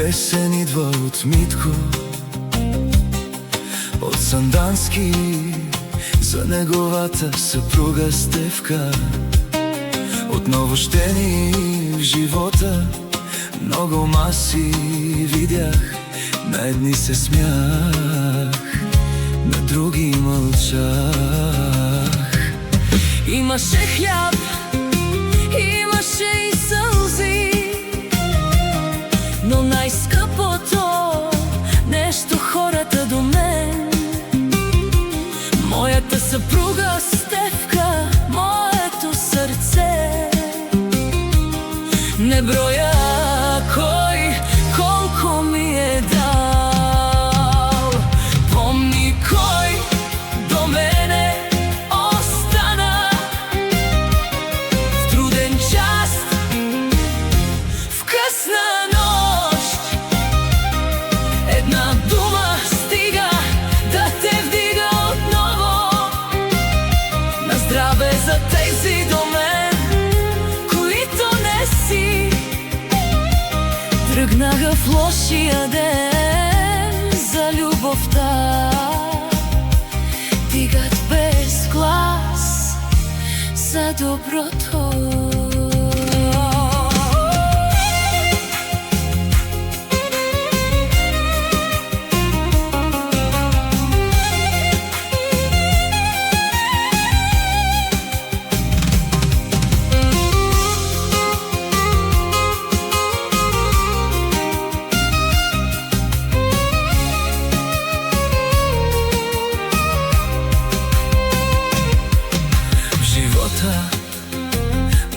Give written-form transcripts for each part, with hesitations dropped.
Песен идва од Митко, од Сандански, за неговата съпруга Стефка. Од новощени в живота много маси видях, на едни се смях, на други мълчах. Имаше хляб, имаше и сълзи, но най-скъпото нещо хората до мен. Моята съпруга Стефка, моето сърце. Не броя кой колко ми е дал. Помни кой до мене остана в труден час, в късна нощ. Една дума стига да те вдига отново. На здраве за тези до мен, които не си. Тръгнаха в лошия ден за любовта, дигат без глас за доброто.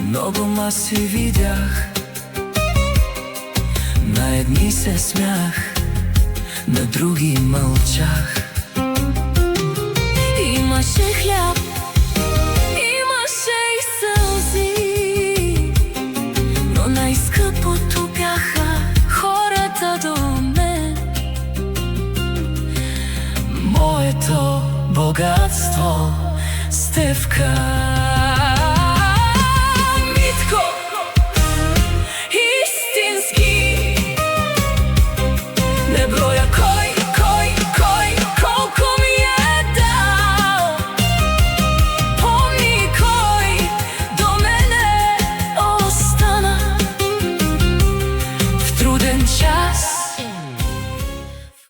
Много маси видях, на едни се смях, на други мълчах. Имаше хляб, имаше и сълзи, но най-скъпото бяха хората до мен. Моето богатство Стефка.